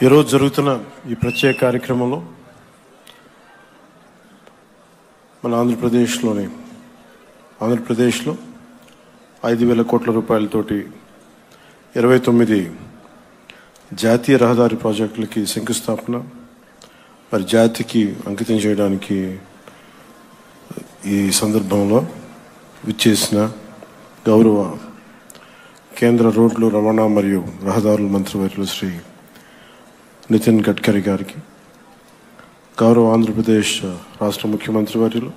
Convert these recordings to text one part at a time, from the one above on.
ఈరోజు జరుగుతున్న ఈ ప్రత్యేక కార్యక్రమంలో మన ఆంధ్రప్రదేశ్లో 5,000 కోట్ల రూపాయలతోటి 29 జాతీయ రహదారి ప్రాజెక్టులకి శంకుస్థాపన మరి జాతికి అంకితం చేయడానికి ఈ సందర్భంలో విచ్చేసిన గౌరవ కేంద్ర రోడ్లు రవాణా మరియు రహదారుల మంత్రివర్యులు శ్రీ నితిన్ గడ్కరీ గారికి, గౌరవ ఆంధ్రప్రదేశ్ రాష్ట్ర ముఖ్యమంత్రి వర్యులు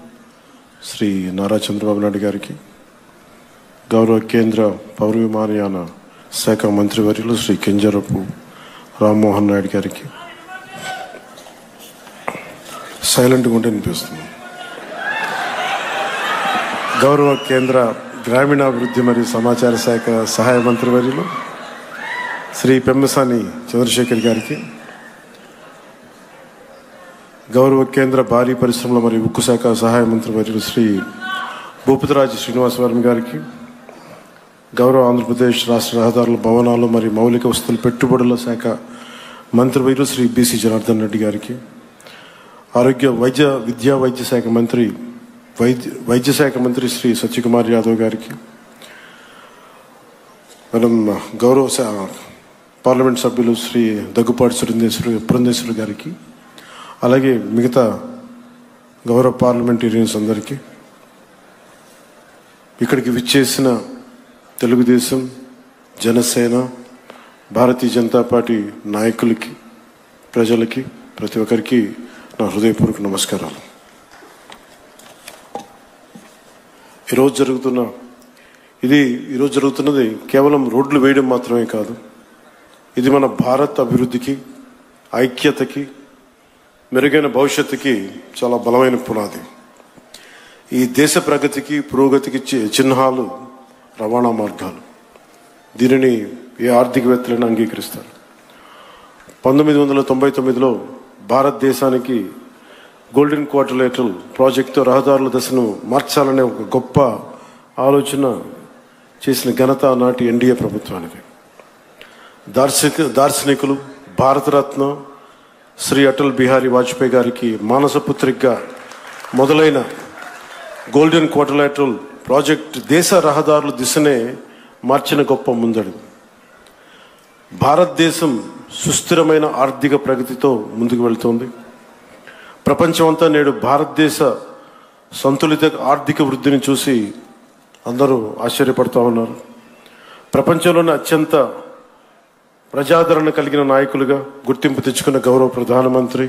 శ్రీ నారా చంద్రబాబు నాయుడు గారికి, గౌరవ కేంద్ర పౌర విమానయాన శాఖ మంత్రివర్యులు శ్రీ కింజరపు రామ్మోహన్ నాయుడు గారికి, సైలెంట్గా ఉంటే వినిపిస్తుంది, గౌరవ కేంద్ర గ్రామీణాభివృద్ధి మరియు సమాచార శాఖ సహాయ మంత్రివర్యులు శ్రీ పెమ్మసాని చంద్రశేఖర్ గారికి, గౌరవ కేంద్ర భారీ పరిశ్రమల మరియు ఉక్కు శాఖ సహాయ మంత్రివర్యులు శ్రీ భూపతిరాజు శ్రీనివాసవర్మ గారికి, గౌరవ ఆంధ్రప్రదేశ్ రాష్ట్ర రహదారుల భవనాలు మరియు మౌలిక వసతుల పెట్టుబడుల శాఖ మంత్రివర్యులు శ్రీ బీసీ జనార్దన్ రెడ్డి గారికి, వైద్య శాఖ మంత్రి శ్రీ సత్యకుమార్ యాదవ్ గారికి, మనం గౌరవ పార్లమెంట్ సభ్యులు శ్రీ దగ్గుపాటి పురంధేశ్వరి గారికి, అలాగే మిగతా గౌరవ పార్లమెంటేరియన్స్ అందరికీ, ఇక్కడికి విచ్చేసిన తెలుగుదేశం, జనసేన, భారతీయ జనతా పార్టీ నాయకులకి, ప్రజలకి, ప్రతి ఒక్కరికి నా హృదయపూర్వక నమస్కారాలు. ఈరోజు జరుగుతున్నది కేవలం రోడ్లు వేయడం మాత్రమే కాదు. ఇది మన భారత్ అభివృద్ధికి, ఐక్యతకి, మెరుగైన భవిష్యత్తుకి చాలా బలమైన పునాది. ఈ దేశ ప్రగతికి, పురోగతికి చిహ్నాలు రవాణా మార్గాలు. దీనిని ఏ ఆర్థికవేత్తలను అంగీకరిస్తారు. 1999లో భారతదేశానికి గోల్డెన్ క్వార్టర్లేటరల్ ప్రాజెక్టుతో రహదారుల దశను మార్చాలనే ఒక గొప్ప ఆలోచన చేసిన ఘనత నాటి ఎన్డీఏ ప్రభుత్వానికి. దార్శనికులు, భారతరత్న శ్రీ అటల్ బిహారీ వాజ్పేయి గారికి మానసపుత్రికగా మొదలైన గోల్డెన్ క్వార్టర్లేటరల్ ప్రాజెక్ట్ దేశ రహదారుల దిశనే మార్చిన గొప్ప ముందడుగు. భారతదేశం సుస్థిరమైన ఆర్థిక ప్రగతితో ముందుకు వెళ్తోంది. ప్రపంచమంతా నేడు భారతదేశ సంతులిత ఆర్థిక వృద్ధిని చూసి అందరూ ఆశ్చర్యపడుతూ ఉన్నారు. ప్రపంచంలోనే అత్యంత ప్రజాదరణ కలిగిన నాయకులుగా గుర్తింపు తెచ్చుకున్న గౌరవ ప్రధానమంత్రి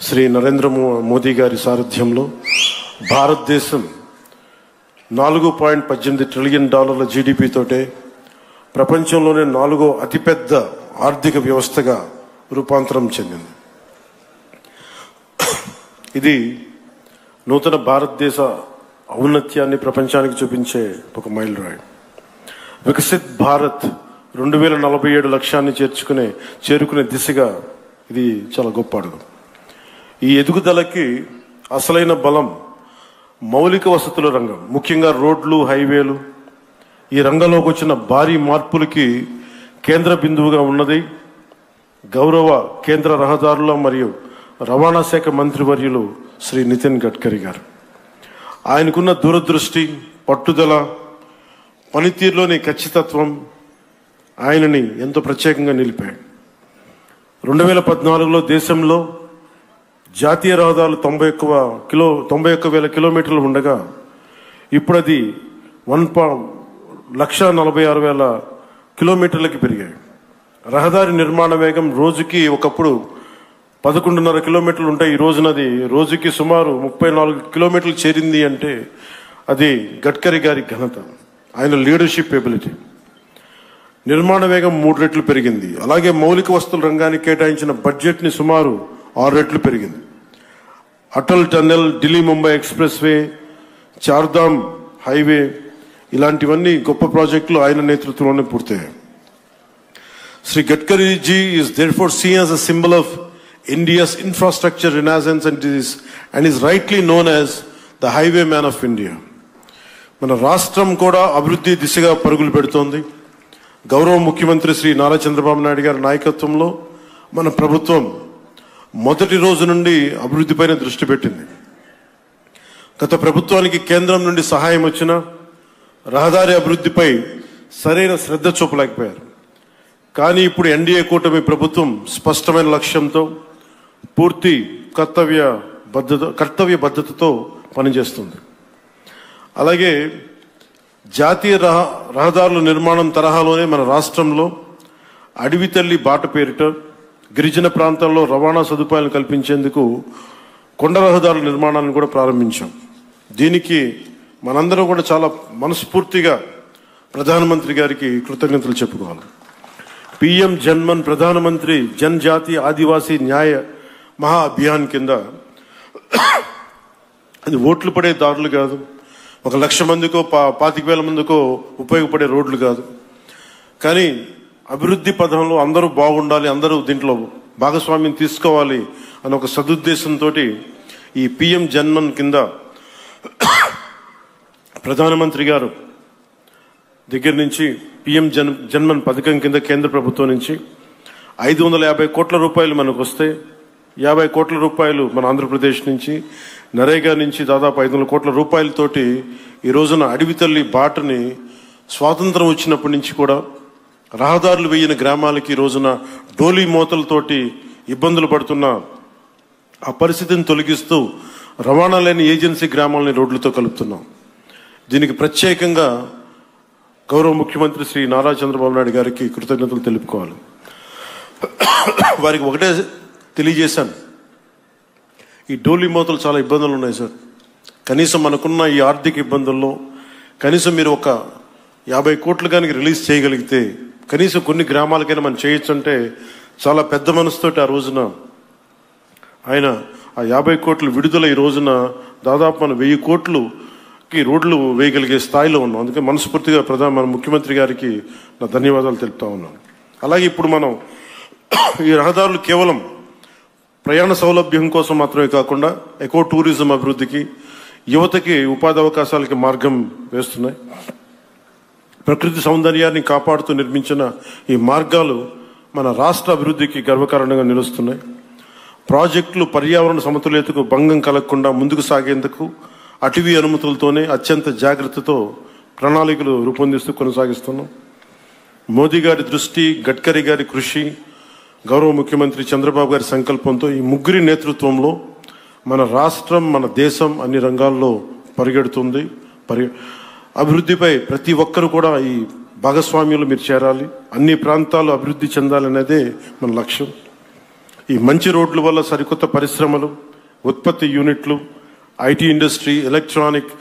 శ్రీ నరేంద్ర మోదీ గారి సారథ్యంలో భారతదేశం $4.18 ట్రిలియన్ జీడిపి తోటే ప్రపంచంలోనే 4వ అతిపెద్ద ఆర్థిక వ్యవస్థగా రూపాంతరం చెందింది. ఇది నూతన భారతదేశ ఔన్నత్యాన్ని ప్రపంచానికి చూపించే ఒక మైలురాయి. వికసిత్ భారత్ 2047 లక్ష్యాన్ని చేరుకునే దిశగా ఇది చాలా గొప్ప అడుగు. ఈ ఎదుగుదలకి అసలైన బలం మౌలిక వసతుల రంగం, ముఖ్యంగా రోడ్లు, హైవేలు. ఈ రంగంలోకి వచ్చిన భారీ మార్పులకి కేంద్ర బిందువుగా ఉన్నది గౌరవ కేంద్ర రహదారుల మరియు రవాణా శాఖ మంత్రివర్యులు శ్రీ నితిన్ గడ్కరీ గారు. ఆయనకున్న దూరదృష్టి, పట్టుదల, పనితీరులోని ఖచ్చితత్వం ఆయనని ఎంతో ప్రత్యేకంగా నిలిపాయి. 2014లో దేశంలో జాతీయ రహదారులు 91,000 కిలోమీటర్లు ఉండగా ఇప్పుడు అది 1,46,000 కిలోమీటర్లకి పెరిగాయి. రహదారి నిర్మాణ వేగం రోజుకి ఒకప్పుడు 11.5 కిలోమీటర్లు ఉంటాయి. ఈ రోజునది రోజుకి సుమారు 34 కిలోమీటర్లు చేరింది అంటే అది గడ్కరీ గారి ఘనత, ఆయన లీడర్షిప్ ఎబిలిటీ. నిర్మాణ వేగం 3 రెట్లు పెరిగింది. అలాగే మౌలిక వస్తువుల రంగానికి కేటాయించిన బడ్జెట్ని సుమారు 6 రెట్లు పెరిగింది. Atal tunnel, Delhi Mumbai expressway, Chardham highway ఇలాంటివన్నీ గొప్ప ప్రాజెక్టులు ఆయన నేతృత్వంలోనే పూర్తయ్యాయి. Shri Gadkari ji is therefore seen as a symbol of India's infrastructure renaissance and is rightly known as the highwayman of India. మన రాష్ట్రం కూడా అభివృద్ధి దిశగా పరుగులు పెడుతోంది. గౌరవ ముఖ్యమంత్రి శ్రీ నారా చంద్రబాబు నాయుడు గారి నాయకత్వంలో మన ప్రభుత్వం మొదటి రోజు నుండి అభివృద్ధిపైన దృష్టి పెట్టింది. గత ప్రభుత్వానికి కేంద్రం నుండి సహాయం వచ్చినా రహదారి అభివృద్ధిపై సరైన శ్రద్ధ చూపలేకపోయారు. కానీ ఇప్పుడు ఎన్డీఏ కూటమి ప్రభుత్వం స్పష్టమైన లక్ష్యంతో పూర్తి కర్తవ్య బద్ధతతో పనిచేస్తుంది. అలాగే జాతీయ రహదారుల నిర్మాణం తరహాలోనే మన రాష్ట్రంలో అడవి తల్లి బాట పేరిట గిరిజన ప్రాంతాల్లో రవాణా సదుపాయాలను కల్పించేందుకు కొండ రహదారుల నిర్మాణాన్ని కూడా ప్రారంభించాం. దీనికి మనందరం కూడా చాలా మనస్ఫూర్తిగా ప్రధానమంత్రి గారికి కృతజ్ఞతలు చెప్పుకోవాలి. పిఎం జన్మన్ ప్రధానమంత్రి జనజాతీయ ఆదివాసీ న్యాయ మహా అభియాన్ కింద అది ఓట్లు పడే దారులు కాదు, 1,00,000 మందికో 25,000 మందికో ఉపయోగపడే రోడ్లు కాదు. కానీ అభివృద్ధి పథంలో అందరూ బాగుండాలి, అందరూ దీంట్లో భాగస్వామ్యం తీసుకోవాలి అనే ఒక సదుద్దేశంతో ఈ పిఎం జన్మన్ కింద ప్రధానమంత్రి గారు దగ్గర నుంచి పిఎం జన్మన్ పథకం కింద కేంద్ర ప్రభుత్వం నుంచి 550 కోట్ల రూపాయలు మనకు వస్తే 50 కోట్ల రూపాయలు మన ఆంధ్రప్రదేశ్ నుంచి, నరేగా నుంచి దాదాపు 500 కోట్ల రూపాయలతోటి ఈ రోజున అడవి తల్లి బాటని స్వాతంత్రం వచ్చినప్పటి నుంచి కూడా రహదారులు వేయని గ్రామాలకి ఈ రోజున డోలీ మోతలతోటి ఇబ్బందులు పడుతున్న ఆ పరిస్థితిని తొలగిస్తూ రవాణా లేని ఏజెన్సీ గ్రామాలని రోడ్లతో కలుపుతున్నాం. దీనికి ప్రత్యేకంగా గౌరవ ముఖ్యమంత్రి శ్రీ నారా చంద్రబాబు నాయుడు గారికి కృతజ్ఞతలు తెలుపుకోవాలి. వారికి ఒకటే తెలియజేశాను, ఈ డోలీ మోతలు చాలా ఇబ్బందులు ఉన్నాయి సార్. కనీసం మనకున్న ఈ ఆర్థిక ఇబ్బందుల్లో కనీసం మీరు ఒక 50 కోట్లు కనుక రిలీజ్ చేయగలిగితే కనీసం కొన్ని గ్రామాలకైనా మనం చేయొచ్చు అంటే చాలా పెద్ద మనసుతోటి ఆ రోజున ఆయన ఆ 50 కోట్లు విడుదల ఈ రోజున దాదాపు మనం 1000 కోట్లుకి రోడ్లు వేయగలిగే స్థాయిలో ఉన్నాం. అందుకే మనస్ఫూర్తిగా మన ముఖ్యమంత్రి గారికి నా ధన్యవాదాలు తెలుపుతా ఉన్నాను. అలాగే ఇప్పుడు మనం ఈ రహదారులు కేవలం ప్రయాణ సౌలభ్యం కోసం మాత్రమే కాకుండా ఎకో టూరిజం అభివృద్ధికి, యువతకి ఉపాధి అవకాశాలకి మార్గం వేస్తున్నాయి. ప్రకృతి సౌందర్యాన్ని కాపాడుతూ నిర్మించిన ఈ మార్గాలు మన రాష్ట్ర అభివృద్ధికి గర్వకారణంగా నిలుస్తున్నాయి. ప్రాజెక్టులు పర్యావరణ సమతుల్యతకు భంగం కలగకుండా ముందుకు సాగేందుకు అటవీ అనుమతులతోనే అత్యంత జాగ్రత్తతో ప్రణాళికలు రూపొందిస్తూ కొనసాగిస్తున్నాం. మోదీ గారి దృష్టి, గడ్కరీ గారి కృషి, గౌరవ ముఖ్యమంత్రి చంద్రబాబు గారి సంకల్పంతో ఈ ముగ్గురి నేతృత్వంలో మన రాష్ట్రం, మన దేశం అన్ని రంగాల్లో పరిగెడుతుంది. అభివృద్ధిపై ప్రతి ఒక్కరు కూడా ఈ భాగస్వామ్యంలో మీరు చేరాలి, అన్ని ప్రాంతాలు అభివృద్ధి చెందాలనేదే మన లక్ష్యం. ఈ మంచి రోడ్ల వల్ల సరికొత్త పరిశ్రమలు, ఉత్పత్తి యూనిట్లు, IT industry, electronic,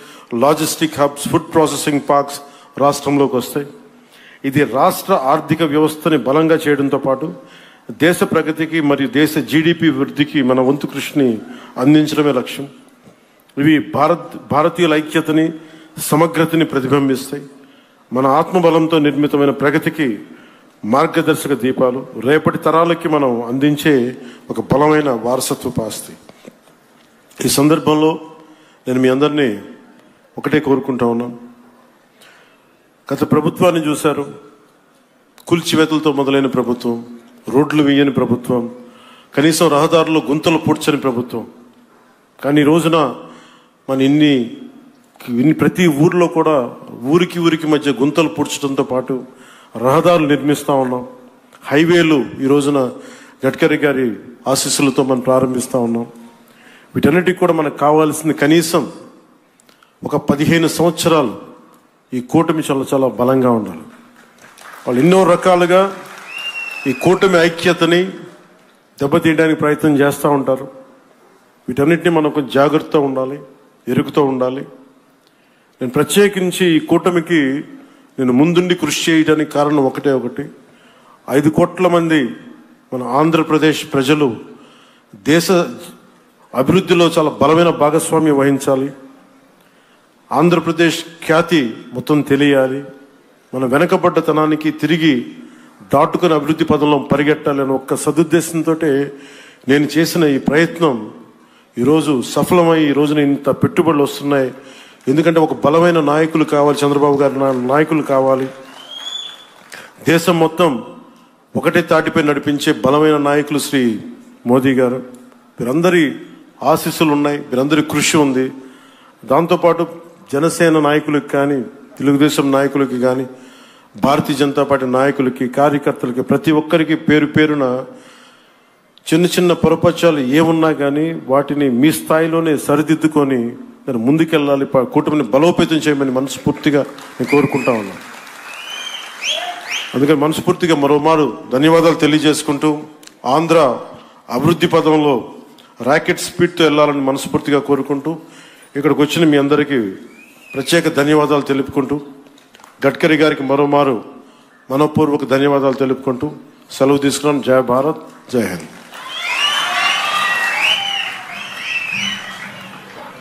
logistic hubs, food processing parks రాష్ట్రంలోకి వస్తాయి. ఇది రాష్ట్ర ఆర్థిక వ్యవస్థని బలంగా చేయడంతో పాటు దేశ ప్రగతికి మరియు దేశ జీడిపి వృద్ధికి మన వంతు కృషిని అందించడమే లక్ష్యం. ఇవి భారతీయుల ఐక్యతని, సమగ్రతని ప్రతిబింబిస్తాయి. మన ఆత్మబలంతో నిర్మితమైన ప్రగతికి మార్గదర్శక దీపాలు, రేపటి తరాలకి మనం అందించే ఒక బలమైన వారసత్వపు ఆస్తి. ఈ సందర్భంలో నేను మీ అందరినీ ఒకటే కోరుకుంటా ఉన్నాను. గత ప్రభుత్వాన్ని చూశారు, కూల్చివేతలతో మొదలైన ప్రభుత్వం, రోడ్లు వేయని ప్రభుత్వం, కనీసం రహదారుల్లో గుంతలు పూడ్చని ప్రభుత్వం. కానీ ఈ రోజున మన ఇన్ని ప్రతి ఊర్లో కూడా ఊరికి మధ్య గుంతలు పూడ్చడంతో పాటు రహదారులు నిర్మిస్తూ ఉన్నాం. హైవేలు ఈ రోజున గడ్కరీ గారి ఆశీస్సులతో మనం ప్రారంభిస్తూ ఉన్నాం. వీటన్నిటికి కూడా మనకు కావాల్సింది కనీసం ఒక 15 సంవత్సరాలు ఈ కూటమి చాలా బలంగా ఉండాలి. వాళ్ళు ఎన్నో రకాలుగా ఈ కూటమి ఐక్యతని దెబ్బతీయడానికి ప్రయత్నం చేస్తూ ఉంటారు. వీటన్నిటిని మనం కొంచెం జాగ్రత్తగా ఉండాలి, ఎరుగుతూ ఉండాలి. నేను ప్రత్యేకించి ఈ కూటమికి నేను ముందుండి కృషి చేయడానికి కారణం ఒకటి 5 కోట్ల మంది మన ఆంధ్రప్రదేశ్ ప్రజలు దేశ అభివృద్ధిలో చాలా బలమైన భాగస్వామ్యం వహించాలి. ఆంధ్రప్రదేశ్ ఖ్యాతి మొత్తం తెలియాలి. మన వెనకబడ్డతనానికి తిరిగి దాటుకుని అభివృద్ధి పదంలో పరిగెట్టాలని ఒక్క సదుద్దేశంతో నేను చేసిన ఈ ప్రయత్నం ఈరోజు సఫలమై ఈ రోజున ఇంత పెట్టుబడులు వస్తున్నాయి. ఎందుకంటే ఒక బలమైన నాయకులు కావాలి, చంద్రబాబు గారి నాయకులు కావాలి. దేశం మొత్తం ఒకటే తాటిపై నడిపించే బలమైన నాయకులు శ్రీ మోదీ గారు. వీరందరి ఆశీస్సులు ఉన్నాయి, వీరందరి కృషి ఉంది. దాంతోపాటు జనసేన నాయకులకు కానీ, తెలుగుదేశం నాయకులకి కానీ, భారతీయ జనతా పార్టీ నాయకులకి, కార్యకర్తలకి, ప్రతి ఒక్కరికి పేరు పేరున చిన్న చిన్న పొరపచ్చాలు ఏమున్నా కానీ వాటిని మీ స్థాయిలోనే సరిదిద్దుకొని నేను ముందుకెళ్ళాలి, కూటమిని బలోపేతం చేయమని మనస్ఫూర్తిగా నేను కోరుకుంటా ఉన్నాను. అందుకని మనస్ఫూర్తిగా మరోమారు ధన్యవాదాలు తెలియజేసుకుంటూ ఆంధ్ర అభివృద్ధి పదంలో రాకెట్ స్పీడ్తో వెళ్ళాలని మనస్ఫూర్తిగా కోరుకుంటూ ఇక్కడికి వచ్చిన మీ అందరికీ ప్రత్యేక ధన్యవాదాలు తెలుపుకుంటూ గడ్కరీ గారికి మరోమారు మనపూర్వక ధన్యవాదాలు తెలుపుకుంటూ సెలవు తీసుకున్నాను. జై భారత్, జై హింద్.